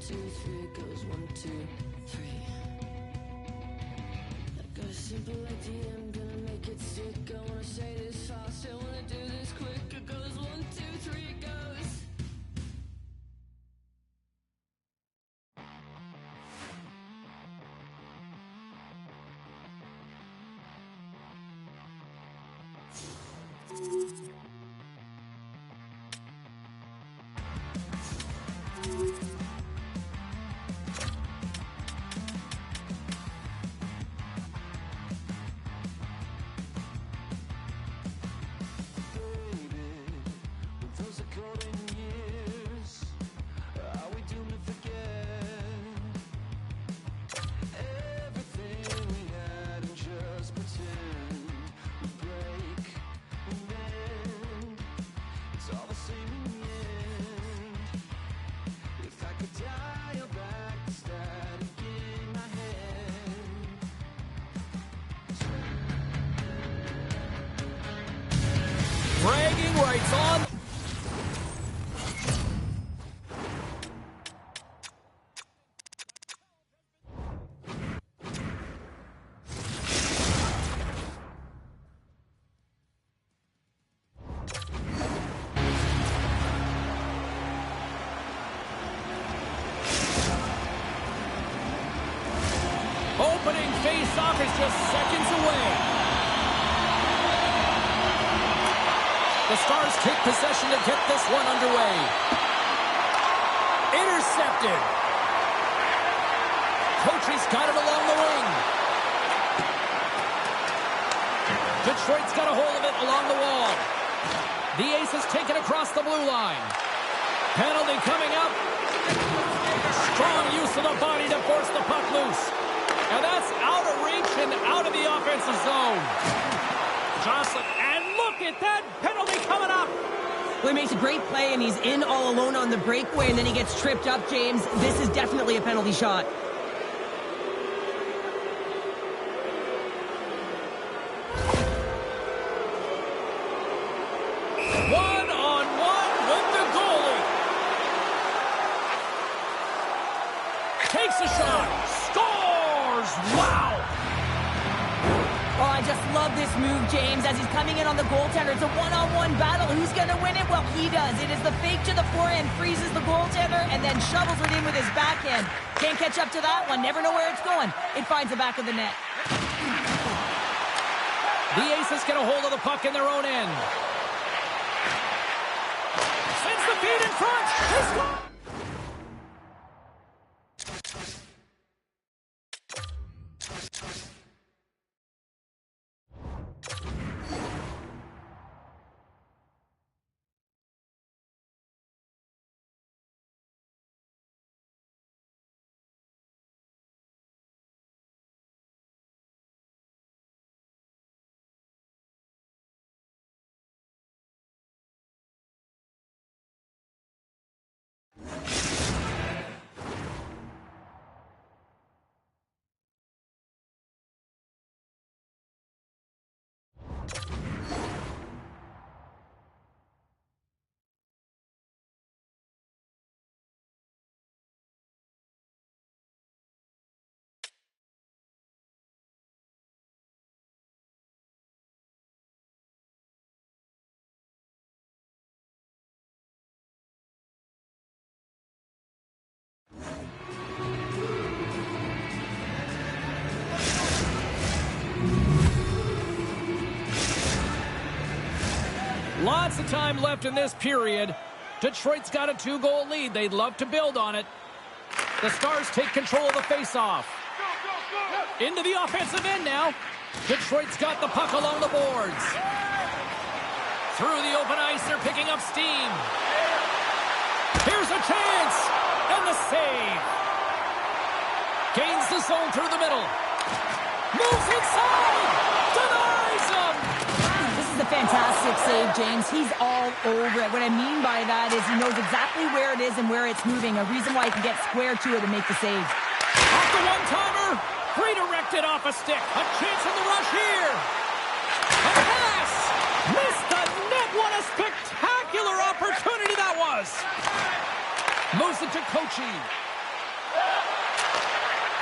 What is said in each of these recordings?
2, 3, it goes 1, 2, 3. I got a simple idea, I'm gonna make it stick. I wanna say this fast, I wanna do this quick. It goes 1, 2, 3, it goes. Bragging rights on. Opening face-off is just seconds away. The Stars take possession to get this one underway. Intercepted. Coachie's got it along the wing. Detroit's got a hold of it along the wall. The ace is taken across the blue line. Penalty coming up. Strong use of the body to force the puck loose. And that's out of reach and out of the offensive zone. Jocelyn, and look at that penalty coming up. Well, he makes a great play, and he's in all alone on the breakaway, and then he gets tripped up, James. This is definitely a penalty shot. One-on-one with the goalie. Takes a shot. Scores! Wow! Oh, I just love this move, James, as he's coming in on the goaltender. It's a one-on-one battle. Who's going to win it? Well, he does. It is the fake to the forehand, freezes the goaltender, and then shovels it in with his backhand. Can't catch up to that one. Never know where it's going. It finds the back of the net. The Aces get a hold of the puck in their own end. Sends the feed in front. They score! Lots of time left in this period. Detroit's got a 2-goal lead. They'd love to build on it. The Stars take control of the faceoff. Into the offensive end now. Detroit's got the puck along the boards. Through the open ice, they're picking up steam. Here's a chance. And the save. Gains the zone through the middle. Moves inside. Denies him. This is a fantastic save, James. He's all over it. What I mean by that is he knows exactly where it is and where it's moving. A reason why he can get square to it and make the save. Off the one-timer. Redirected off a stick. A chance in the rush here. A pass. Missed the net. What a spectacular opportunity that was. Moves it to Kochi.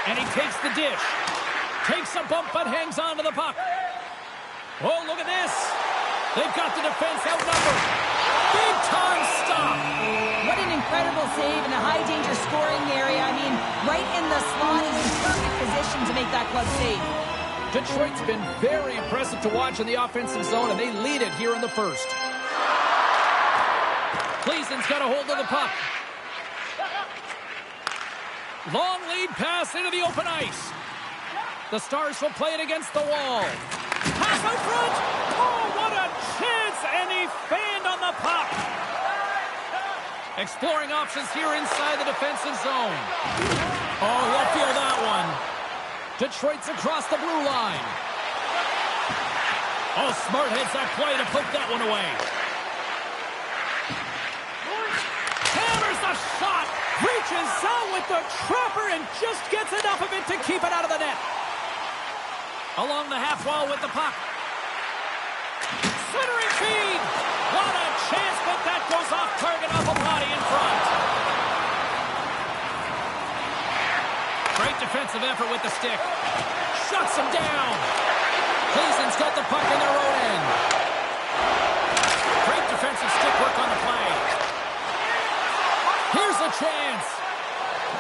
And he takes the dish. Takes a bump but hangs on to the puck. Oh, look at this. They've got the defense outnumbered. Big time stop. What an incredible save in a high-danger scoring area. I mean, right in the slot. He's in perfect position to make that club save. Detroit's been very impressive to watch in the offensive zone, and they lead it here in the first. Cleason's got a hold of the puck. Long lead pass into the open ice. The Stars will play it against the wall. Pass out front. Oh, what a chance! And he fanned on the puck. Exploring options here inside the defensive zone. Oh, he'll feel that one. Detroit's across the blue line. Oh, smart heads that play to poke that one away. Hammers the shot. Reaches out with the trapper and just gets enough of it to keep it out of the net. Along the half wall with the puck. Centering feed. What a chance, but that goes off target off a body in front. Great defensive effort with the stick. Shuts him down. Cleason's got the puck in their own end. Great defensive stick work on the play. Here's a chance.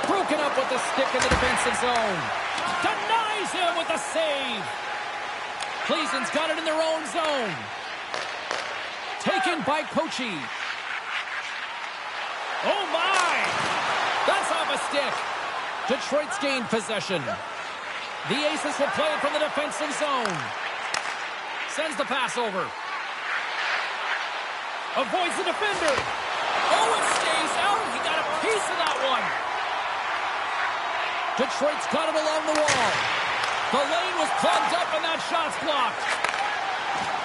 Broken up with the stick in the defensive zone. Denies him with the save. Cleason's got it in their own zone. Taken by Kochi. Oh my! That's off a stick. Detroit's gained possession. The Aces will play it from the defensive zone. Sends the pass over. Avoids the defender. Oh, it stays out. He got a piece of that one. Detroit's got it along the wall. The lane was plugged up and that shot's blocked.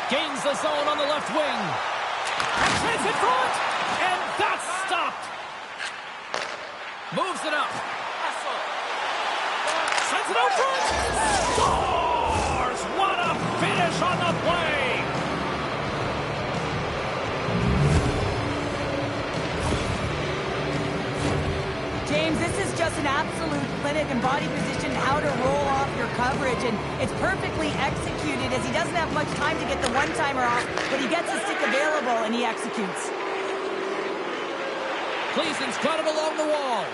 Gains the zone on the left wing. A chance in front. And that's stopped. Moves it up. Sends it out front. Scores! What a finish on the play. James, this is just an absolute clinic in body position, how to roll off your coverage, and it's perfectly executed as he doesn't have much time to get the one-timer off, but he gets the stick available and he executes. Cleason's got it along the wall.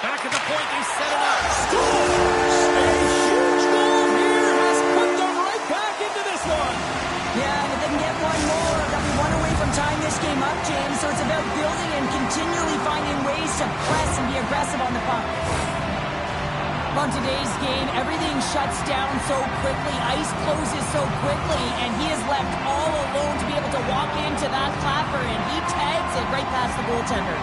Back at the point, they set it up. Scores! A huge goal here has put them right back into this one. Yeah, and if they can get one more, they'll be one away from tying this game up, James. So it's about building and continually finding ways to press and be aggressive on the puck. On today's game, everything shuts down so quickly, ice closes so quickly, and he is left all alone to be able to walk into that clapper, and he tags it right past the goaltender.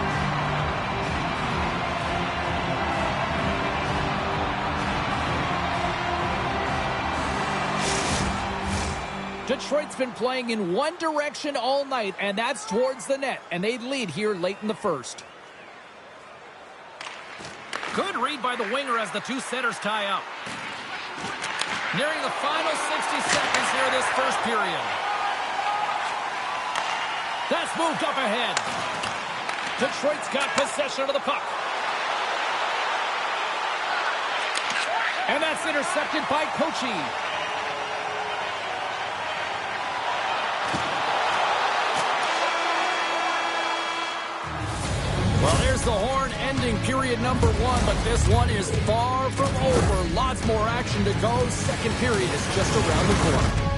Detroit's been playing in one direction all night, and that's towards the net, and they lead here late in the first. Good read by the winger as the two setters tie up. Nearing the final 60 seconds here this first period. That's moved up ahead. Detroit's got possession of the puck. And that's intercepted by Kochi. Well, there's the horn ending period number one, but this one is far from over. Lots more action to go. Second period is just around the corner.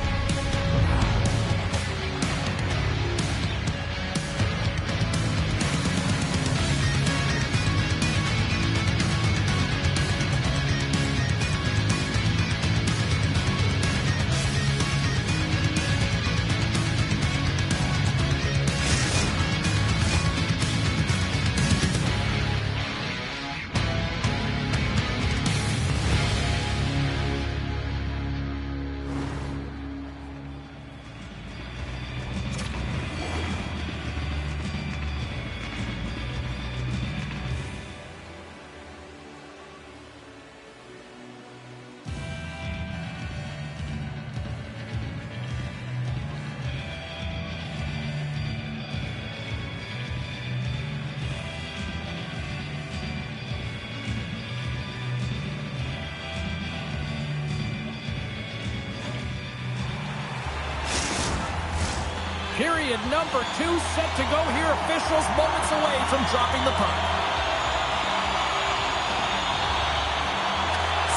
Period number 2 set to go here. Officials moments away from dropping the puck.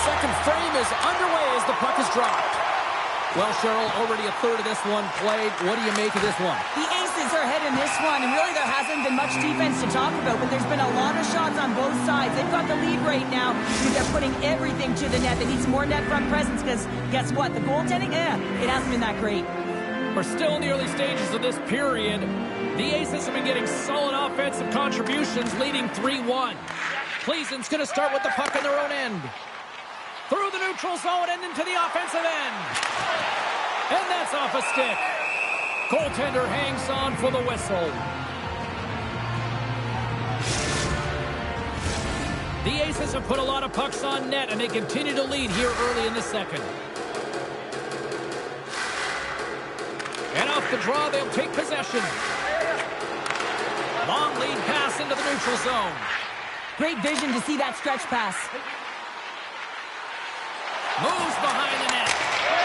Second frame is underway as the puck is dropped. Well, Cheryl, already a third of this one played. What do you make of this one? The Aces are ahead in this one, and really there hasn't been much defense to talk about, but there's been a lot of shots on both sides. They've got the lead right now, but they're putting everything to the net. They need some more net front presence because guess what? The goaltending, it hasn't been that great. We're still in the early stages of this period. The Aces have been getting solid offensive contributions, leading 3-1. Cleason's going to start with the puck in their own end. Through the neutral zone and into the offensive end. And that's off a stick. Goaltender hangs on for the whistle. The Aces have put a lot of pucks on net, and they continue to lead here early in the second. And off the draw, they'll take possession. Long lead pass into the neutral zone. Great vision to see that stretch pass. Moves behind the net.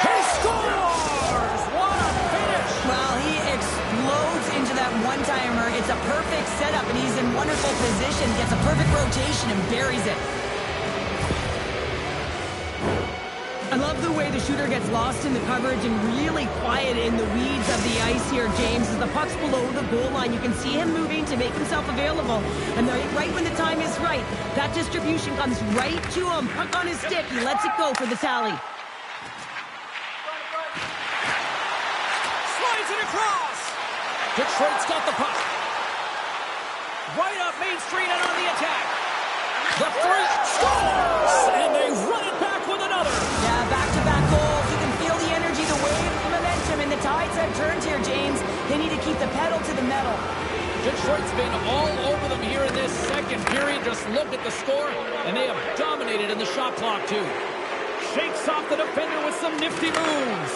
He scores! What a finish! Well, he explodes into that one-timer. It's a perfect setup, and he's in wonderful position. Gets a perfect rotation and buries it. I love the way the shooter gets lost in the coverage and really quiet in the weeds of the ice here, James. As the puck's below the goal line, you can see him moving to make himself available. And right when the time is right, that distribution comes right to him. Puck on his stick. He lets it go for the tally. Slides it across. Detroit's got the puck. Right up Main Street and on the attack. The three scores! And they run it back with another. Yeah, back-to-back goals. You can feel the energy, the wave, the momentum, and the tides have turned here, James. They need to keep the pedal to the metal. Detroit's been all over them here in this second period. Just look at the score, and they have dominated in the shot clock, too. Shakes off the defender with some nifty moves.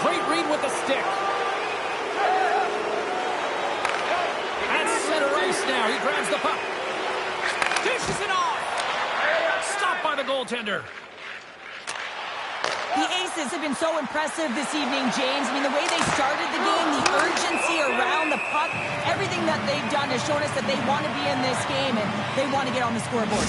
Great read with the stick. At center ice now, he grabs the puck. Dishes it off. Stopped by the goaltender. The Aces have been so impressive this evening, James. I mean, the way they started the game, the urgency around the puck, everything that they've done has shown us that they want to be in this game and they want to get on the scoreboard.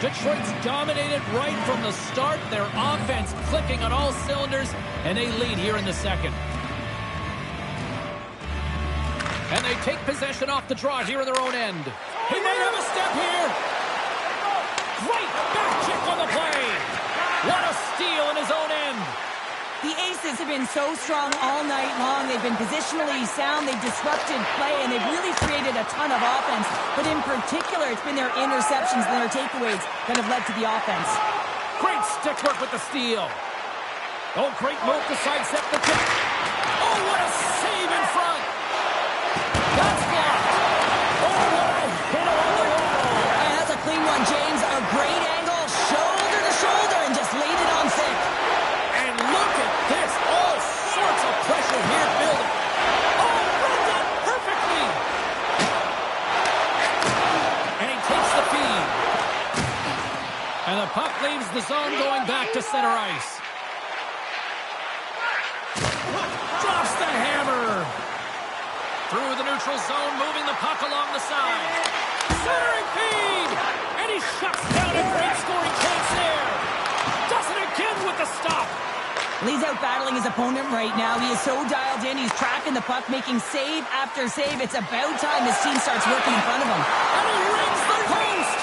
Detroit's dominated right from the start. Their offense clicking on all cylinders, and they lead here in the second. And they take possession off the draw here in their own end. He might have a step here. Great back check on the play. What a steal in his own end. The Aces have been so strong all night long. They've been positionally sound. They've disrupted play, and they've really created a ton of offense. But in particular, it's been their interceptions and their takeaways that have led to the offense. Great stick work with the steal. Oh, great move to sidestep the kick. Oh, what a save in front. That's blocked. Oh, what a hit on the wall. And that's a clean one, James. A great angle, shoulder to shoulder, and just laid it on thick. And look at this. All sorts of pressure here building. Oh, runs out perfectly. And he takes the feed. And the puck leaves the zone going back to center ice. Drops the hammer. Through the neutral zone, moving the puck along the side. Centering feed! And he shuts down a great scoring chance there. Does it again with the stop. He's out battling his opponent right now. He is so dialed in. He's tracking the puck, making save after save. It's about time this team starts working in front of him. And he rings the post!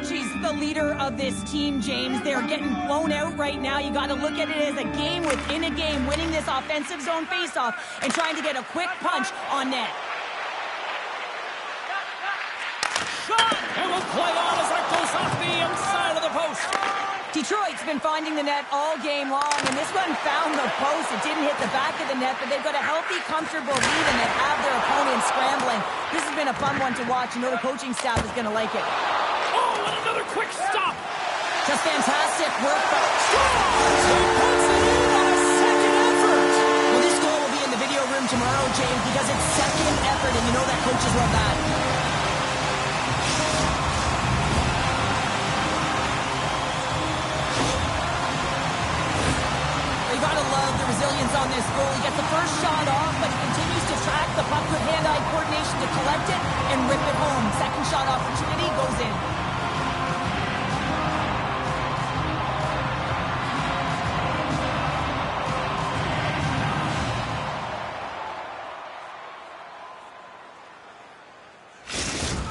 He's the leader of this team, James. They're getting blown out right now. You got to look at it as a game within a game, winning this offensive zone faceoff and trying to get a quick punch on net. Shot! And will play on as that goes off the outside of the post. Detroit's been finding the net all game long, and this one found the post. It didn't hit the back of the net, but they've got a healthy, comfortable lead, and they have their opponent scrambling. This has been a fun one to watch. You know the coaching staff is going to like it. Oh, and another quick stop. Just fantastic work. Scores! He puts it in on a second effort. Well, this goal will be in the video room tomorrow, James, because it's second effort, and you know that coaches love that.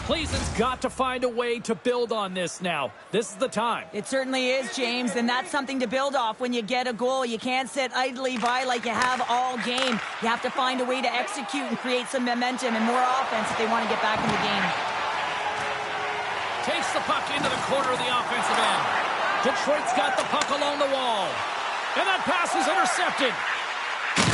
Cleveland's got to find a way to build on this now. This is the time. It certainly is, James, and that's something to build off when you get a goal. You can't sit idly by like you have all game. You have to find a way to execute and create some momentum and more offense if they want to get back in the game. Takes the puck into the corner of the offensive end. Detroit's got the puck along the wall. And that pass is intercepted.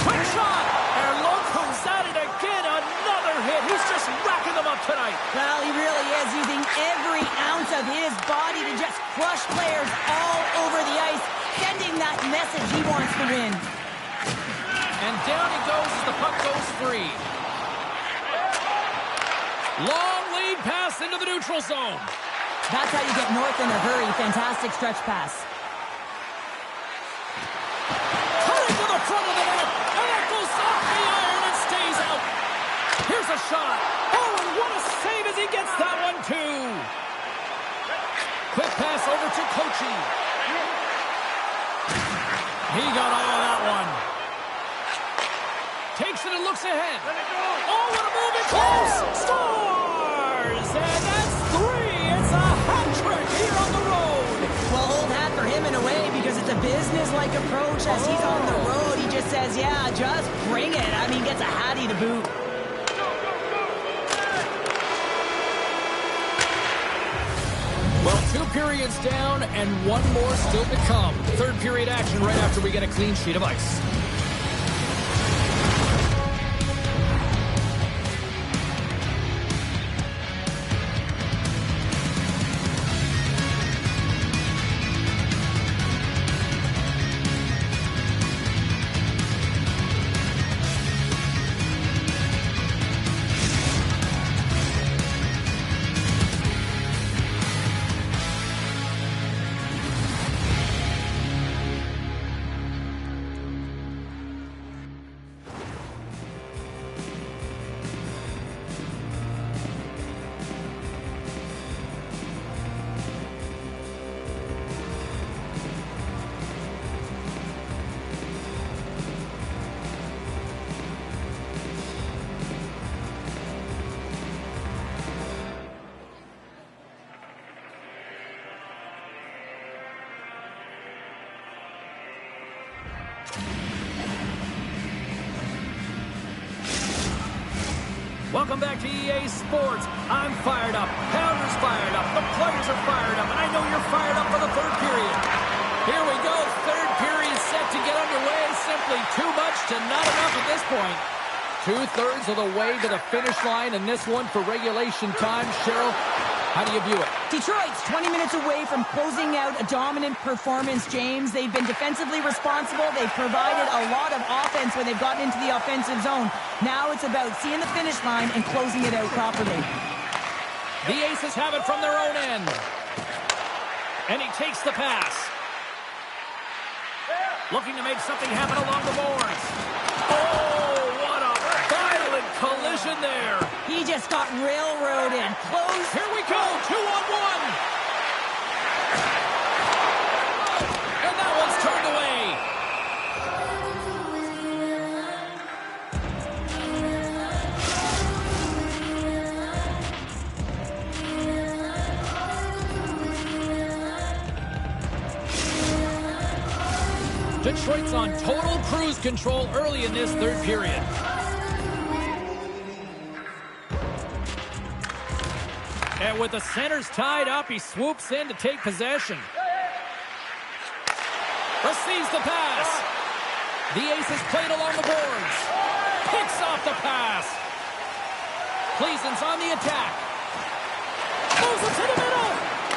Quick shot! And look who's at it again. Another hit. He's just racking them up tonight. Well, he really is using every ounce of his body to just crush players all over the ice, sending that message he wants to win. And down he goes as the puck goes free. Long lead pass into the neutral zone. That's how you get north in a hurry. Fantastic stretch pass. Cutting to the front of the net. And that goes off the iron and stays out. Here's a shot. Oh, and what a save as he gets that one, too. Quick pass over to Kochi. He got all of that one. Takes it and looks ahead. Oh, what a move. It close. Scores! And that's 3. It's a hat trick here on the road. Well, old hat for him in a way because it's a business-like approach as he's on the road. He just says, yeah, just bring it. I mean, gets a hattie to boot. Well, 2 periods down and 1 more still to come. Third period action right after we get a clean sheet of ice. Welcome back to EA Sports. I'm fired up. Pounder's fired up. The players are fired up. And I know you're fired up for the third period. Here we go. Third period set to get underway. Simply too much to not enough at this point. 2/3 of the way to the finish line in this one for regulation time. Cheryl, how do you view it? Detroit's 20 minutes away from closing out a dominant performance, James. They've been defensively responsible. They've provided a lot of offense when they've gotten into the offensive zone. Now it's about seeing the finish line and closing it out properly. The Aces have it from their own end. And he takes the pass. Looking to make something happen along the boards. Oh, what a violent collision there. He just got railroaded. Close. Here we go. 2-on-1. And that one's turned away. Detroit's on total cruise control early in this third period. And with the centers tied up, he swoops in to take possession. Receives the pass. The Aces played along the boards. Picks off the pass. Cleason's on the attack. Moves it to the middle.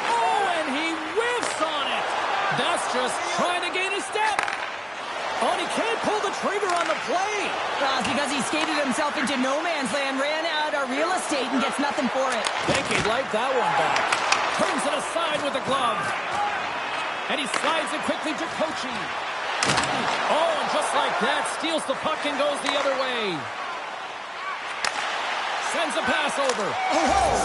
Oh, and he whiffs on it. That's just trying to gain a step. Oh, and he can't pull the trigger on the play. Well, it's because he skated himself into no man's land, ran out of real estate, and gets nothing for it. Think he'd like that one back. Turns it aside with the glove. And he slides it quickly to Kochi. Oh, and just like that, steals the puck and goes the other way. Sends a pass over.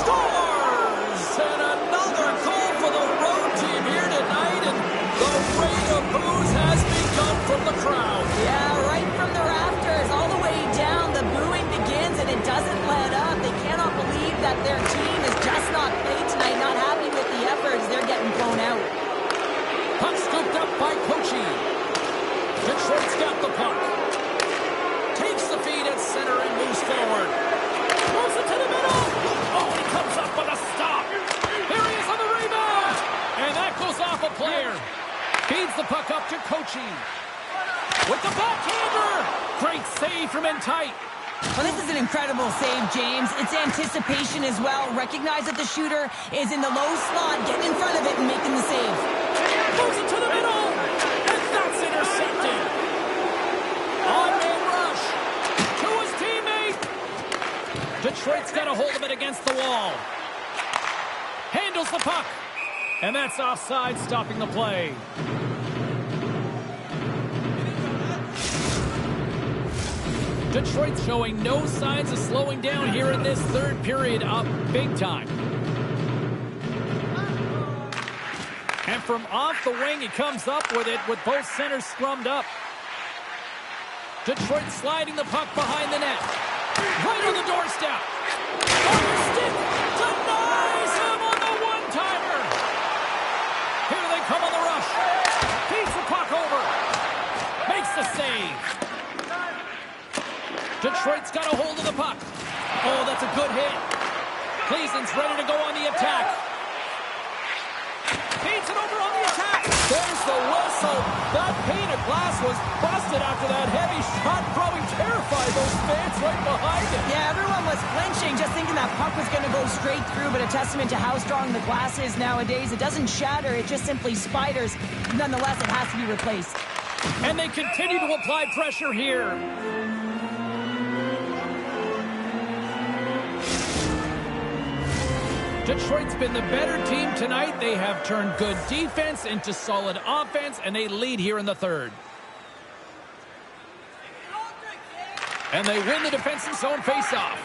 Scores! And another goal for the road team here tonight. And the rain of booze has begun from the crowd. Yeah, right from the rafters, all the way down, the booing begins, and it doesn't let up. They cannot believe that their team is with the puck. Takes the feed at center and moves forward. Moves it to the middle. Oh, he comes up with a stop. Here he is on the rebound. And that goes off a player. Feeds the puck up to Kochi. With the backhander. Great save from in tight. Well, this is an incredible save, James. It's anticipation as well. Recognize that the shooter is in the low slot, getting in front of it and making the save. Moves it to the middle. And that's intercepted. On-man rush to his teammate. Detroit's got a hold of it against the wall. Handles the puck. And that's offside, stopping the play. Detroit's showing no signs of slowing down here in this third period, up big time. And from off the wing, he comes up with it with both centers scrummed up. Detroit sliding the puck behind the net. Right on the doorstep. On the stick. Denies him on the one-timer. Here they come on the rush. Feeds the puck over. Makes the save. Detroit's got a hold of the puck. Oh, that's a good hit. Cleason's ready to go on the attack. Feeds it over on the attack. There's the whistle. That pane of glass was busted after that heavy shot. Probably terrified those fans right behind it. Yeah, everyone was flinching, just thinking that puck was going to go straight through, but a testament to how strong the glass is nowadays. It doesn't shatter, it just simply spiders. Nonetheless, it has to be replaced. And they continue to apply pressure here. Detroit's been the better team tonight. They have turned good defense into solid offense, and they lead here in the third. And they win the defensive zone faceoff.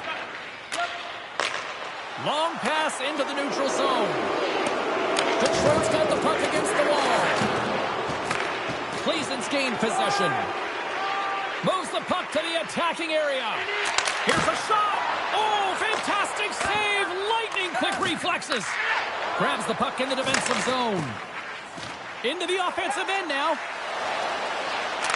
Long pass into the neutral zone. Detroit's got the puck against the wall. Cleason's gained possession. Moves the puck to the attacking area. Here's a shot. Oh, fantastic save. Lightning quick reflexes. Grabs the puck in the defensive zone. Into the offensive end now.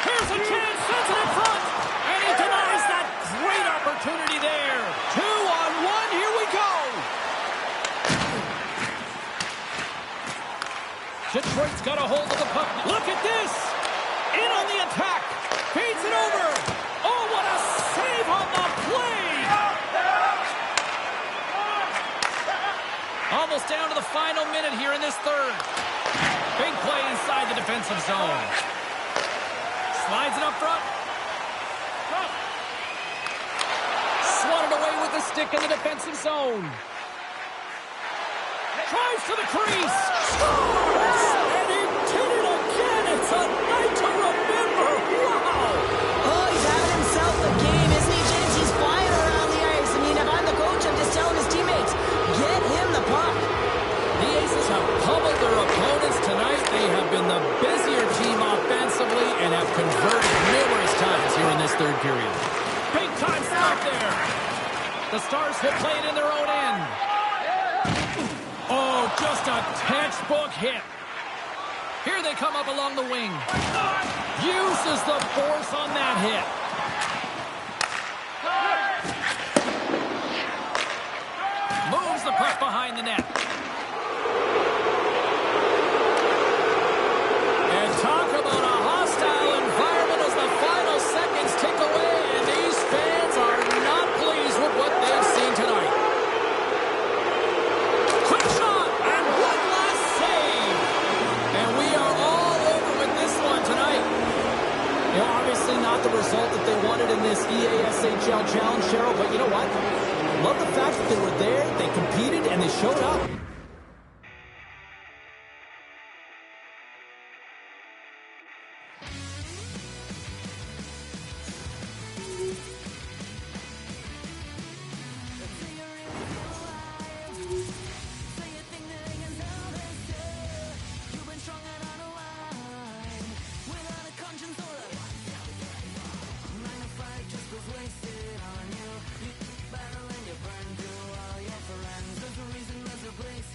Here's a chance. Sends it in front. And he denies that great opportunity there. 2-on-1. Here we go. Detroit's got a hold of the puck. Look at this. In on the attack. Feeds it over. Oh, what a save on the play. Almost down to the final minute here in this third. Big play inside the defensive zone. Slides it up front. Swatted away with the stick in the defensive zone. Drives to the crease. Scores! And he did it again. It's a night to remember. Wow! Oh, he's having himself a game, isn't he, James? He's flying around the ice. I mean, if I'm the coach, I'm just telling his teammates, get him the puck. The Aces have pummeled their opponents tonight. They have been the busier team offensively and have converted numerous times here in this third period. Big time stop there. The Stars will play it in their own end. Oh, just a textbook hit. Here they come up along the wing. Uses the force on that hit. Moves the puck behind the net. And talk about a hostile environment as the final seconds tick away, and these fans are not pleased with what they've seen tonight. Quick shot, and one last save. And we are all over with this one tonight. You know, obviously not the result that they wanted in this EASHL Challenge, Cheryl, but you know what? Love the fact that they were there, they competed, and they showed up. Wasted on you. You battle and you burn through all your friends. There's a reason, there's a place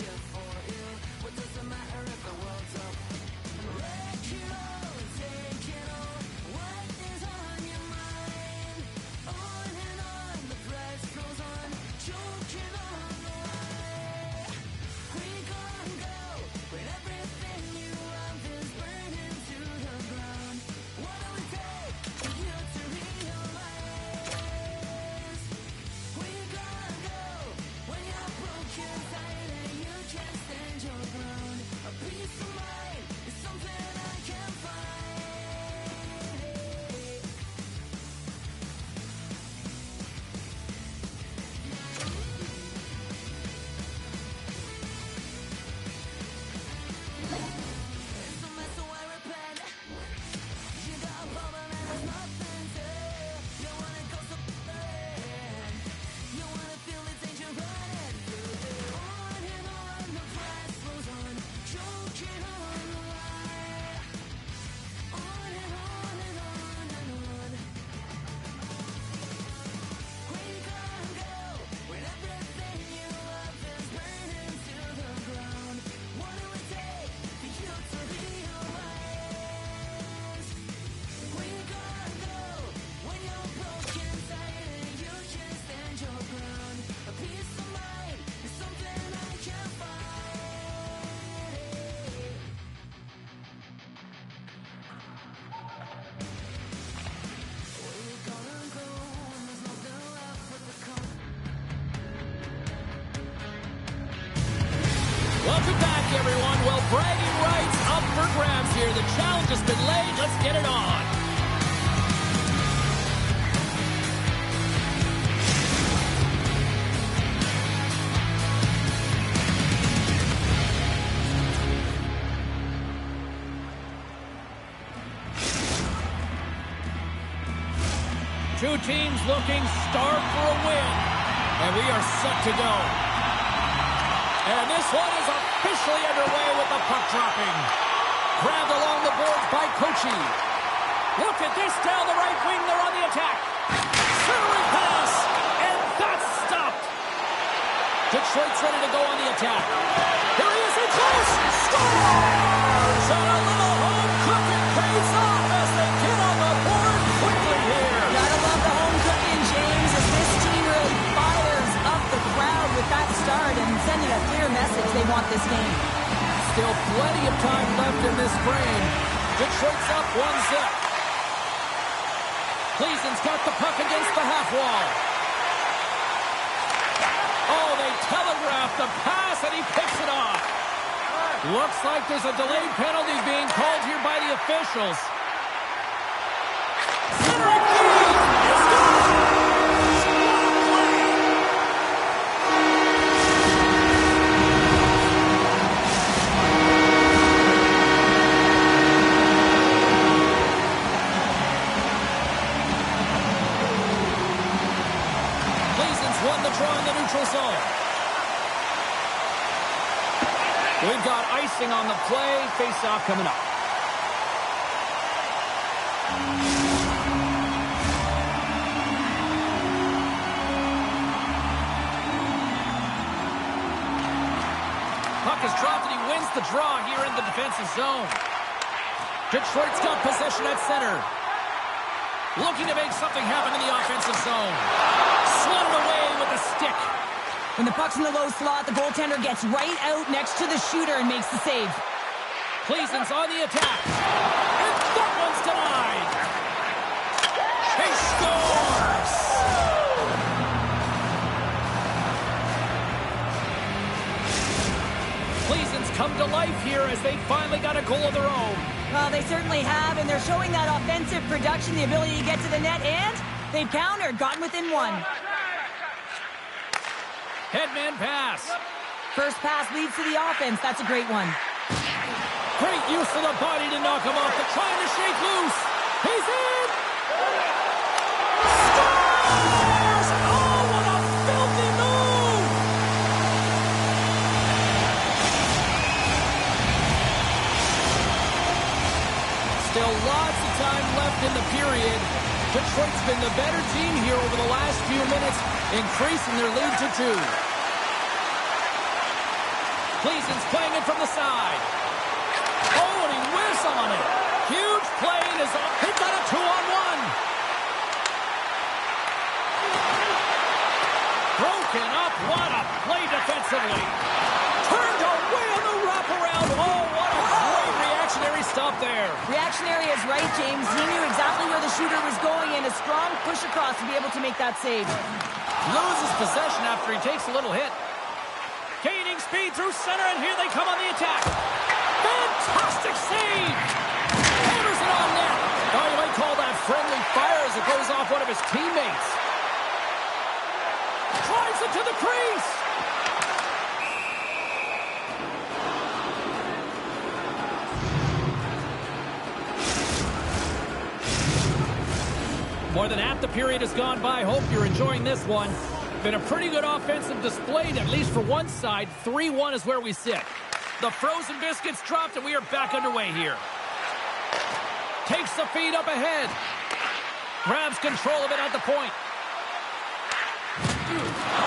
Welcome back, everyone. Well, bragging rights up for grabs here. The challenge has been laid. Let's get it on. Two teams looking starved for a win, and we are set to go. And this one is officially underway with the puck dropping. Grabbed along the boards by Kochi. Look at this down the right wing. They're on the attack. Centering pass, and that's stopped. Detroit's ready to go on the attack. Here he is in close. Scores! And a little home cooking pays off as they get on the board quickly here. Gotta love the home cooking, James, as this team really fires up the crowd with that start and sending a clear message they want this game. Still plenty of time left in this frame. Detroit's up 1-0. Cleason's got the puck against the half wall. Oh, they telegraphed the pass, and he picks it off. Looks like there's a delayed penalty being called here by the officials. Centering feed! It's gone! Won the draw in the neutral zone. We've got icing on the play. Face-off coming up. Puck is dropped and he wins the draw here in the defensive zone. Detroit's got possession at center. Looking to make something happen in the offensive zone. Swatted away with a stick. When the puck's in the low slot, the goaltender gets right out next to the shooter and makes the save. Cleason's on the attack. And that one's denied. He scores! Cleason's come to life here as they finally got a goal of their own. Well, they certainly have, and they're showing that offensive production, the ability to get to the net, and they've countered, gotten within one. Headman pass. First pass leads to the offense. That's a great one. Great use of the body to knock him off. They're trying to shake loose. He's in! Scores! Oh, what a filthy move! Still lots of time left in the period. Detroit's been the better team here over the last few minutes, increasing their lead to 2. Cleason's playing it from the side. Oh, and he whiffs on it. Huge play in his own. They've got a 2-on-1. Broken up. What a play defensively. Turned away on the wraparound. Oh, what a great reactionary stop there. Reactionary is right, James. He knew exactly where the shooter was going, and a strong push across to be able to make that save. Loses possession after he takes a little hit. Gaining speed through center, and here they come on the attack. Fantastic save! Hammers it on net. Oh, you might call that friendly fire as it goes off one of his teammates. Drives it to the crease. More than half the period has gone by. Hope you're enjoying this one. Been a pretty good offensive display, at least for one side. 3-1 is where we sit. The frozen biscuits dropped, and we are back underway here. Takes the feed up ahead. Grabs control of it at the point.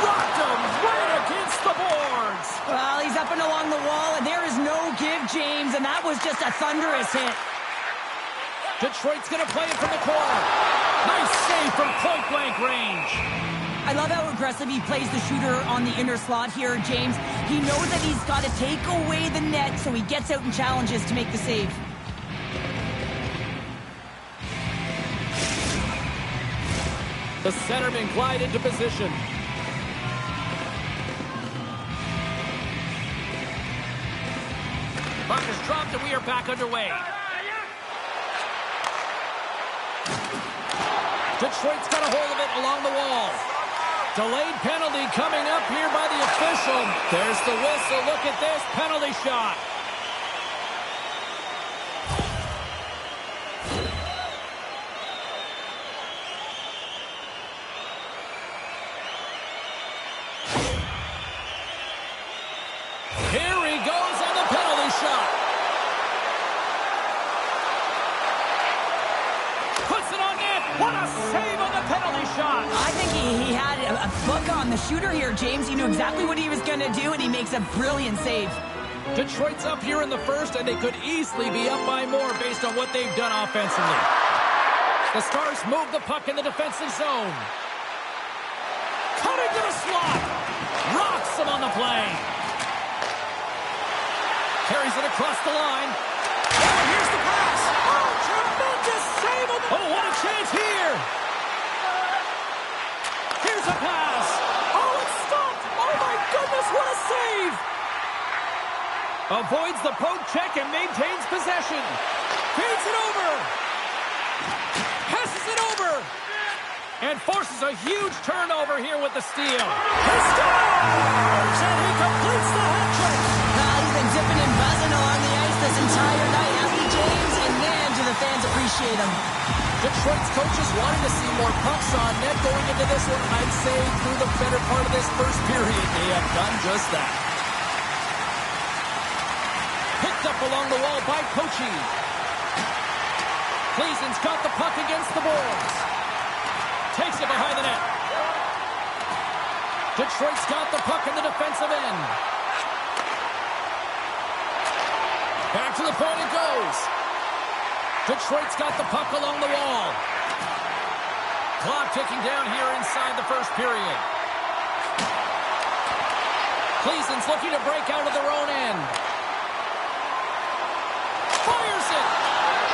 Rocked him right against the boards. Well, he's up and along the wall, and there is no give, James, and that was just a thunderous hit. Detroit's going to play it from the corner. Nice save from point-blank range. I love how aggressive he plays the shooter on the inner slot here, James. He knows that he's got to take away the net, so he gets out and challenges to make the save. The centerman glide into position. Puck is dropped and we are back underway. Detroit's got a hold of it along the wall. Delayed penalty coming up here by the official. There's the whistle. Look at this penalty shot. Here he goes on the penalty shot. Puts it on net. What a save on the penalty shot. I think he had a book on the shooter here, James. He knew exactly what he was going to do, and he makes a brilliant save. Detroit's up here in the first, and they could easily be up by more based on what they've done offensively. The Stars move the puck in the defensive zone. Cutting to the slot. Rocks him on the play. Carries it across the line. Oh, here's the pass. Oh, tremendous save. Oh, what a chance here. Here's a pass. Oh, it's stopped. Oh, my goodness, what a save. Avoids the poke check and maintains possession. Feeds it over. Passes it over. And forces a huge turnover here with the steal. He scores! And he completes the hat trick. He's been dipping and buzzing along the ice this entire night, hasn't he, James? And man, do the fans appreciate him. Detroit's coaches wanted to see more pucks on net going into this one. I'd say through the better part of this first period, they have done just that. Picked up along the wall by Kochi. Cleason's got the puck against the boards. Takes it behind the net. Detroit's got the puck in the defensive end. Back to the point it goes. Detroit's got the puck along the wall. Clock ticking down here inside the first period. Cleason's looking to break out of their own end. Fires it.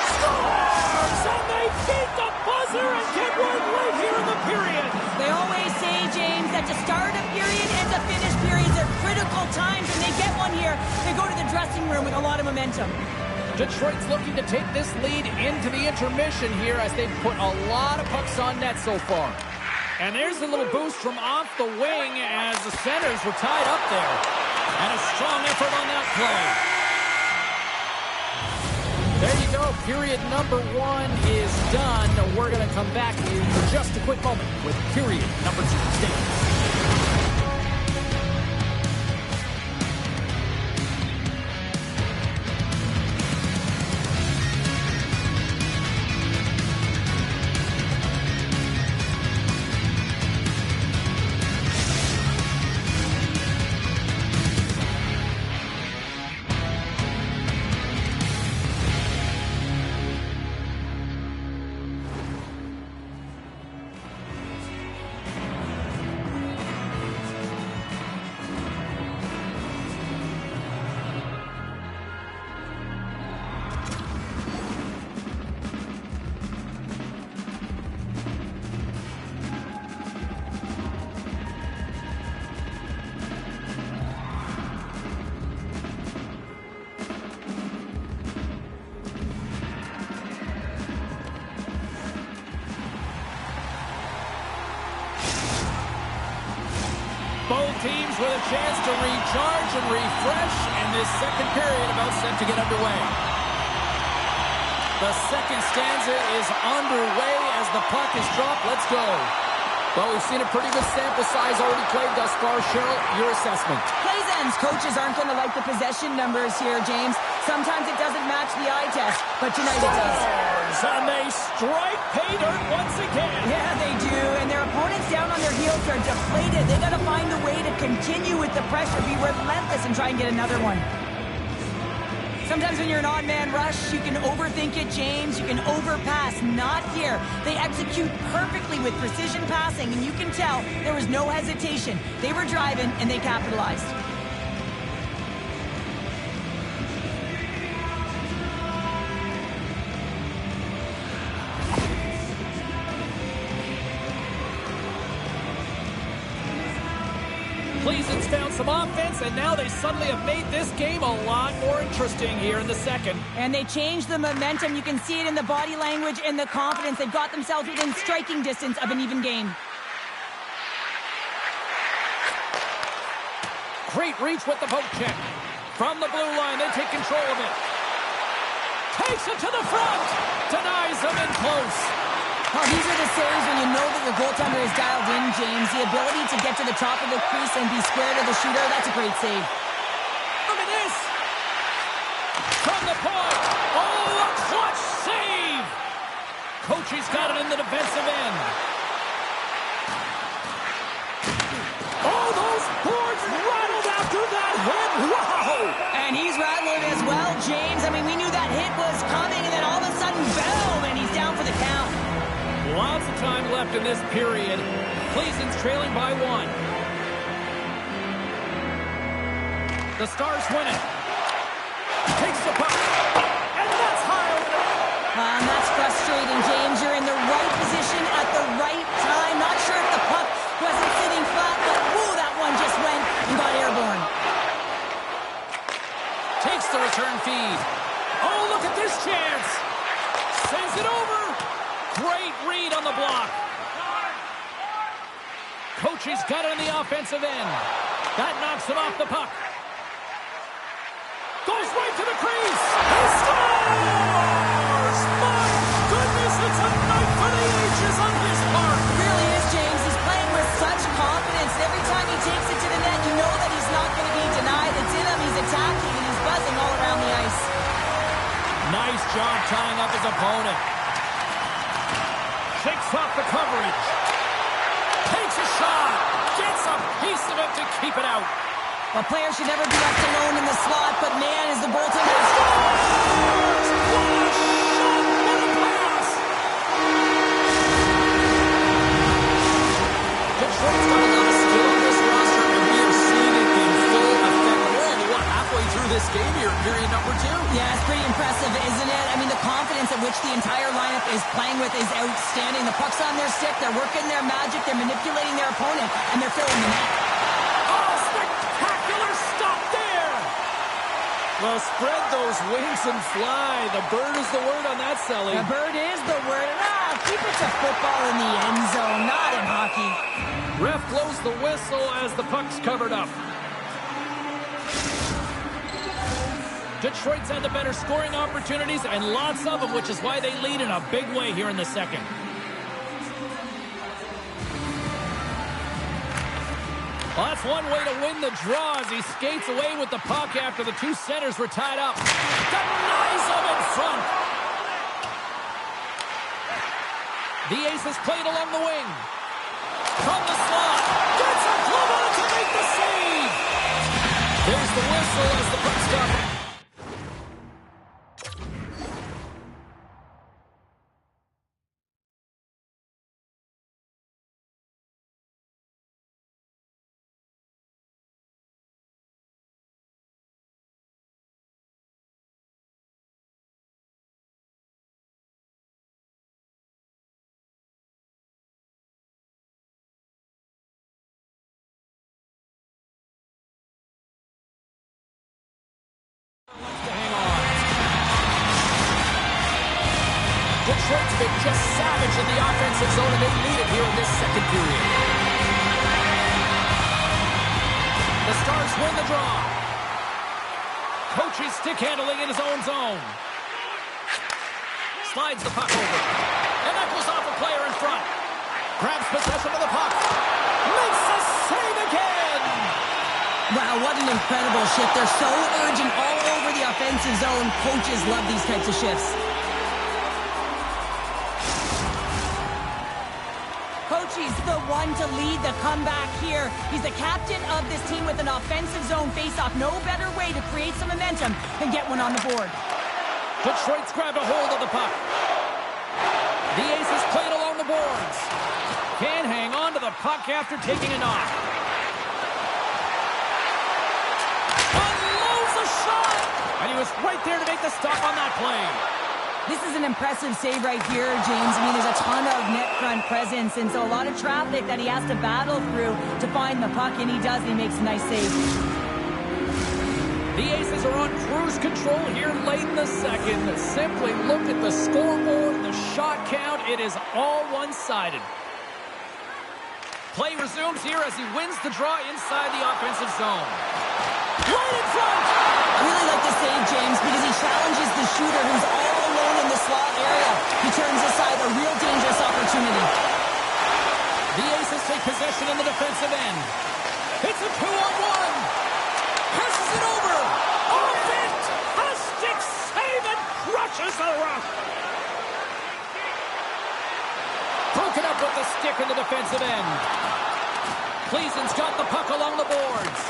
Scores! And they beat the buzzer and get one late here in the period. They always say, James, that to start a period and to finish periods are critical times, and they get one here. They go to the dressing room with a lot of momentum. Detroit's looking to take this lead into the intermission here as they've put a lot of pucks on net so far. And there's a little boost from off the wing as the centers were tied up there. And a strong effort on that play. There you go. Period number 1 is done. We're going to come back to you for just a quick moment with period number 2. Stay with us. Both teams with a chance to recharge and refresh, and this second period about set to get underway. The second stanza is underway as the puck is dropped. Let's go. Well, we've seen a pretty good sample size already played thus far. Cheryl, your assessment. Plays ends. Coaches aren't going to like the possession numbers here, James. Sometimes it doesn't match the eye test, but tonight it does. And they strike pay dirt once again. Yeah, they do, and their opponents down on their heels are deflated. They got to find a way to continue with the pressure, be relentless, and try and get another one. Sometimes when you're an odd-man rush, you can overthink it, James. You can overpass. Not here. They execute perfectly with precision passing, and you can tell there was no hesitation. They were driving, and they capitalized. Cleason's found some offense, and now they suddenly have made this game a lot more interesting here in the second. And they changed the momentum. You can see it in the body language and the confidence. They've got themselves within striking distance of an even game. Great reach with the poke check. From the blue line, they take control of it. Takes it to the front. Denies them in close. Oh, these are the saves when you know that your goaltender is dialed in, James. The ability to get to the top of the crease and be square to the shooter, that's a great save. Look at this. From the point. Oh, a clutch save. Coachie's got it in the defensive end. Oh, those boards rattled after that hit. Wow. And he's rattled as well, James. I mean, we knew that hit was coming, and then all of a sudden, boom, and he's down for the count. Lots of time left in this period. Cleason's trailing by 1. The Stars win it. Takes the puck. And that's high over the net. That's frustrating, James. You're in the right position at the right time. Not sure if the puck wasn't sitting flat, but whoa, that one just went and got airborne. Takes the return feed. Oh, look at this chance. Sends it over. Great read on the block. Coachie's got it on the offensive end. That knocks him off the puck. Goes right to the crease. He scores! My goodness, it's a night for the ages on this part. It really is, James. He's playing with such confidence. And every time he takes it to the net, you know that he's not going to be denied. It's in him. He's attacking, and he's buzzing all around the ice. Nice job tying up his opponent. Shakes off the coverage. Takes a shot. Gets a piece of it to keep it out. A player should never be left alone in the slot, but man, is the goaltender... Scores! What a shot! What a pass! Detroit's got a lot of skill on this roster, and we are seeing it in full effect. We're only, halfway through this game here in period number 2. Yeah, it's pretty impressive, isn't it? I mean, the confidence at which the entire lineup is playing with is outstanding. The puck's on their stick, they're working their magic, they're manipulating their opponent, and they're filling the net. Oh, spectacular stop there! Well, spread those wings and fly. The bird is the word on that, Selly. The bird is the word. Keep it to football in the end zone, not in hockey. Ref blows the whistle as the puck's covered up. Detroit's had the better scoring opportunities, and lots of them, which is why they lead in a big way here in the second. Well, that's one way to win the draw as he skates away with the puck after the two centers were tied up. Denies him in front. The Aces played along the wing. From the slot. Gets a glove on it to make the save. There's the whistle as the puck's covered. Detroit's been just savage in the offensive zone, and they lead it here in this second period. The Stars win the draw. Coaching stick handling in his own zone. Slides the puck over. And that goes off a player in front. Grabs possession of the puck. Makes the save again! Wow, what an incredible shift. They're so urgent all over the offensive zone. Coaches love these types of shifts. Coachie's the one to lead the comeback here. He's the captain of this team with an offensive zone faceoff. No better way to create some momentum than get one on the board. Detroit's grabbed a hold of the puck. The Aces played along the boards. Can hang on to the puck after taking a knock. Unloads a shot! And he was right there to make the stop on that play. This is an impressive save right here, James. I mean, there's a ton of net front presence, and so a lot of traffic that he has to battle through to find the puck, and he does, and he makes a nice save. The Aces are on cruise control here late in the second. Simply look at the scoreboard, the shot count. It is all one-sided. Play resumes here as he wins the draw inside the offensive zone. Right in front! I really like the save, James, because he challenges the shooter who's all alone in the slot area. He turns aside a real dangerous opportunity. The Aces take possession in the defensive end. It's a 2-on-1. Passes it over. A fantastic save and crushes the rush. Broken up with the stick in the defensive end. Cleason's got the puck along the boards.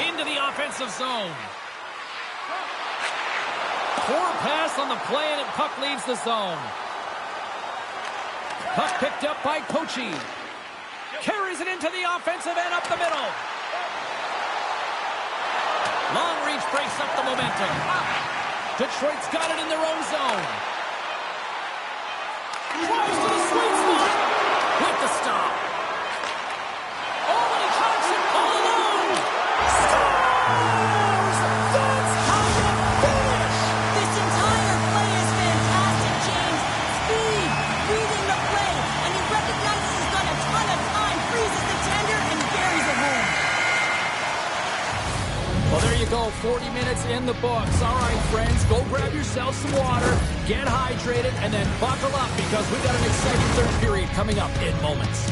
Into the offensive zone. Poor pass on the play, and puck leaves the zone. Puck picked up by Pochi. Carries it into the offensive end up the middle. Long reach breaks up the momentum. Detroit's got it in their own zone. Drives to the sweet spot with the stop. Oh, and he caught it all alone. Stars! That's how you finish! This entire play is fantastic, James. Speed, reading the play, and he recognizes he's got a ton of time, freezes the tender, and buries it home. Well, there you go. 40 minutes in the books. All right, friends, go grab yourself some water, get hydrated, and then buckle up because we've got an exciting third period coming up in moments.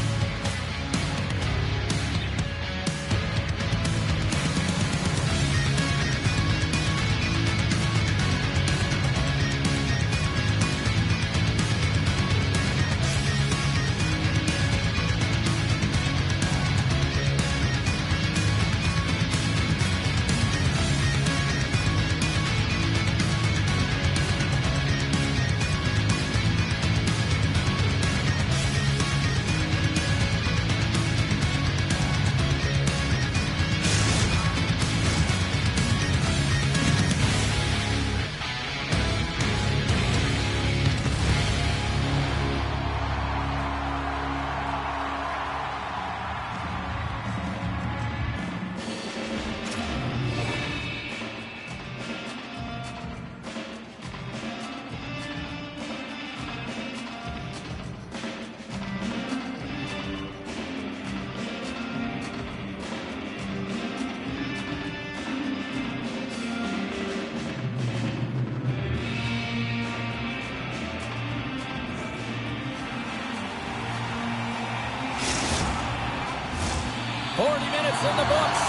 In the books.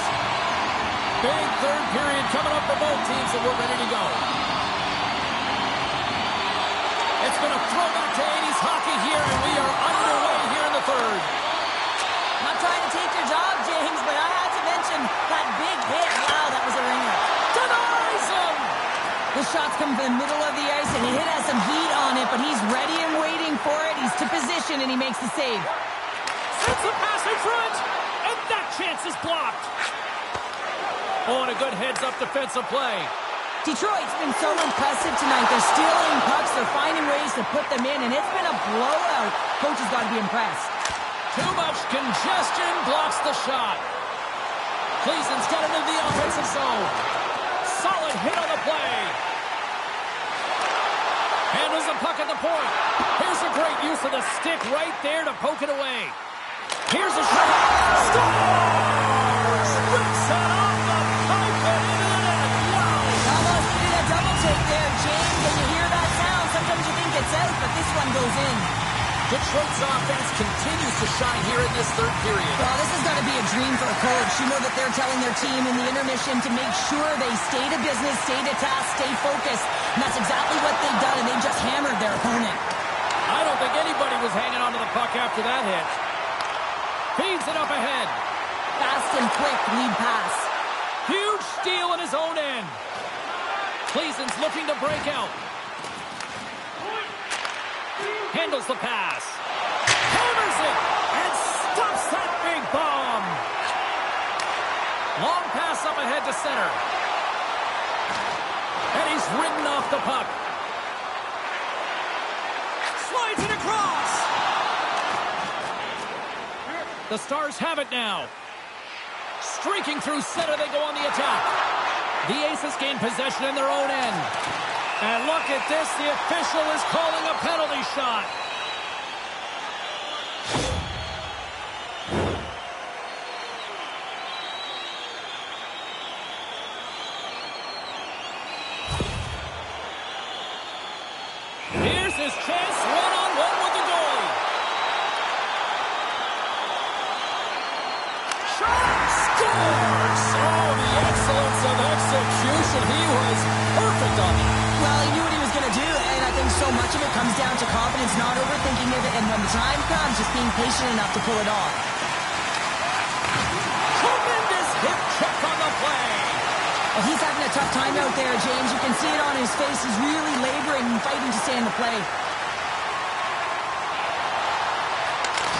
Big third period coming up for both teams, and we're ready to go. It's been a throwback to 80s hockey here, and we are underway here in the third. Not trying to take your job, James, but I had to mention that big hit. Wow, that was a ringer. Denies him! The shot's come from the middle of the ice, and the hit has some heat on it, but he's ready and waiting for it. He's to position, and he makes the save. Sends a pass in front! And that chance is blocked. Oh, and a good heads-up defensive play. Detroit's been so impressive tonight. They're stealing pucks. They're finding ways to put them in, and it's been a blowout. Coach has got to be impressed. Too much congestion blocks the shot. Cleason's got it into the offensive zone. Solid hit on the play. Handles the puck at the point. Here's a great use of the stick right there to poke it away. Here's a shot. Stars! Rips it off the pipe and into the net. Wow! Almost needed a double take there, James. When you hear that sound, sometimes you think it's out, but this one goes in. Detroit's offense continues to shine here in this third period. Well, this has got to be a dream for a coach. You know that they're telling their team in the intermission to make sure they stay to business, stay to task, stay focused. And that's exactly what they've done, and they just hammered their opponent. I don't think anybody was hanging on to the puck after that hit. Feeds it up ahead. Fast and quick lead pass. Huge steal in his own end. Cleason's looking to break out. Handles the pass. Hammers it and stops that big bomb. Long pass up ahead to center. And he's ridden off the puck. Slides it across. The Stars have it now. Streaking through center, they go on the attack. The Aces gain possession in their own end. And look at this, the official is calling a penalty shot. Here's his chance, one-on-one with the goalie. Shot! Scores! Oh, the excellence of execution. He was perfect on that. Well, he knew what he was going to do, and I think so much of it comes down to confidence, not overthinking it, and when the time comes, just being patient enough to pull it off. Tremendous hip check on the play. Well, he's having a tough time out there, James. You can see it on his face. He's really laboring and fighting to stay in the play.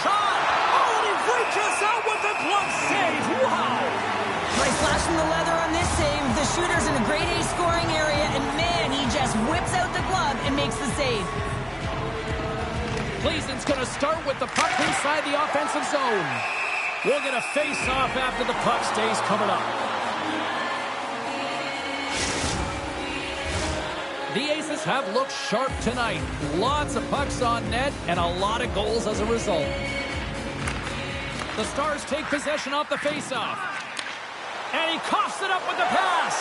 Shot! Oh, and he reaches out with the glove save. Wow! Nice flash from the leather on this save. The shooter's in a grade A scoring area, and man, he just whips out the glove and makes the save. Gleason's going to start with the puck inside the offensive zone. We'll get a face-off after the puck stays coming up. The Aces have looked sharp tonight. Lots of pucks on net and a lot of goals as a result. The Stars take possession off the face-off. And he coughs it up with the pass.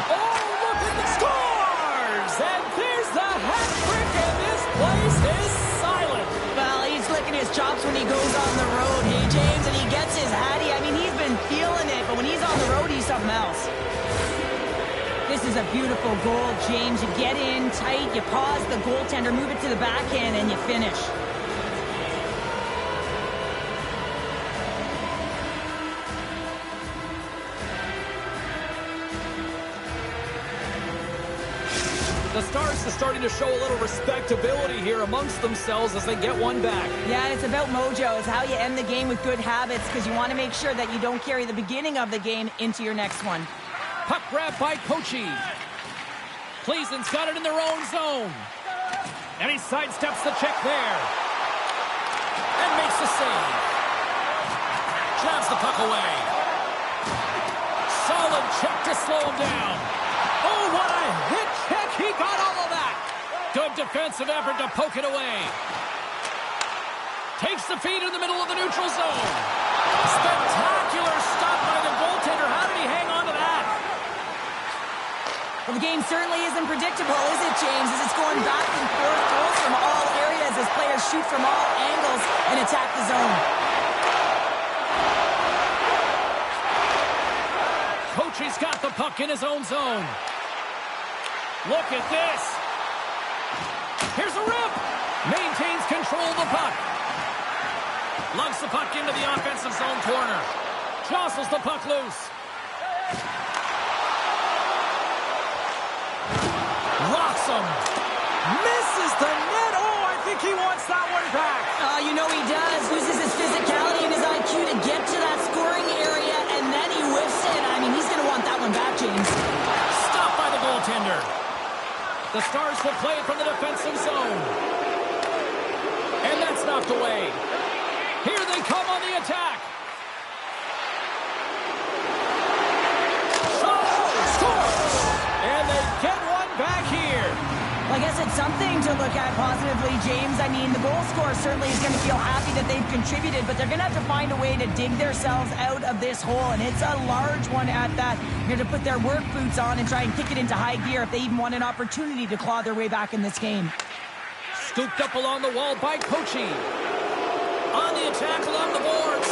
Oh, look at the scores! And there's the hat trick, and this place is silent. Well, he's licking his chops when he goes on the road, hey, James, and he gets his hattie. I mean, he's been feeling it, but when he's on the road, he's something else. This is a beautiful goal, James. You get in tight, you pause the goaltender, move it to the backhand, and you finish. The Stars are starting to show a little respectability here amongst themselves as they get one back. Yeah, it's about mojo. It's how you end the game with good habits because you want to make sure that you don't carry the beginning of the game into your next one. Puck grab by Kochi. Gleason's got it in their own zone. And he sidesteps the check there. And makes the save. Jabs the puck away. Solid check to slow him down. Oh, what a hit check. He got all of that. Good defensive effort to poke it away. Takes the feed in the middle of the neutral zone. Spectacular stop by the goaltender. How did he hang on to that? Well, the game certainly isn't predictable, is it, James? As it's going back and forth, goals from all areas as players shoot from all angles and attack the zone. Kochi's got the puck in his own zone. Look at this. Here's a rip. Maintains control of the puck. Lugs the puck into the offensive zone corner. Jostles the puck loose. Rocks him. Misses the net. Oh, I think he wants that one back. You know he does. Uses his physicality and his IQ to get to that scoring area, and then he whiffs it. I mean, he's going to want that one back, James. Stopped by the goaltender. The Stars will play it from the defensive zone. And that's knocked away. Here they come on the attack. Scores! And they get one back here. Well, I guess it's something to look at positively, James. I mean, the goal scorer certainly is going to feel happy that they've contributed, but they're going to have to find a way to dig themselves out of this hole, and it's a large one at that. They're going to put their work boots on and try and kick it into high gear if they even want an opportunity to claw their way back in this game. Scooped up along the wall by Kochi. On the attack along the boards.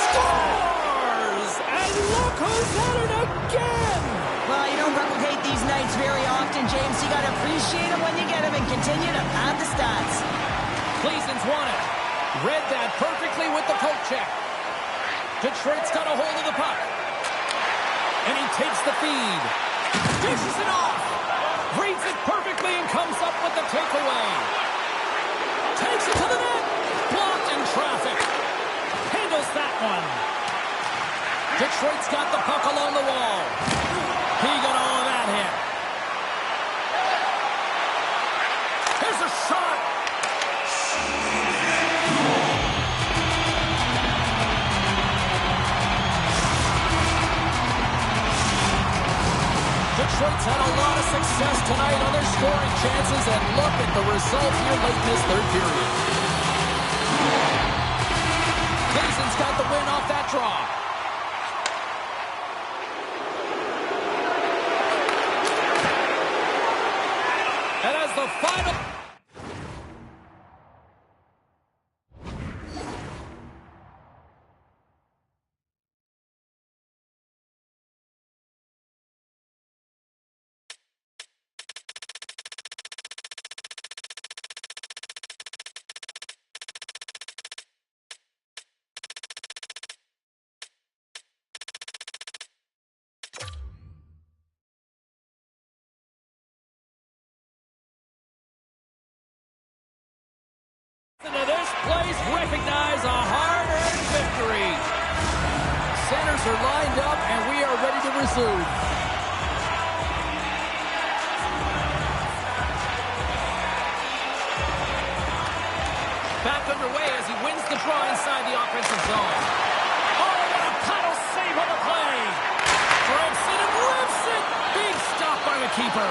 Scores! And look who's at it again! Well, you don't replicate these nights very often, James. You got to appreciate them when you get them and continue to pad the stats. Gleason's won it. Read that perfectly with the poke check. Detroit's got a hold of the puck. And he takes the feed. Dishes it off. Reads it perfectly and comes up with the takeaway. Takes it to the net. Blocked in traffic. Handles that one. Detroit's got the puck along the wall. He got all of that hit. Detroit's had a lot of success tonight on their scoring chances, and look at the result here late in this third period. Cleason's got the win off that draw. And as the final... Into this place, recognize a hard-earned victory. Centers are lined up, and we are ready to resume. Back underway as he wins the draw inside the offensive zone. Oh, what a paddle save on the play. Drives it and rips it. Big stop by the keeper.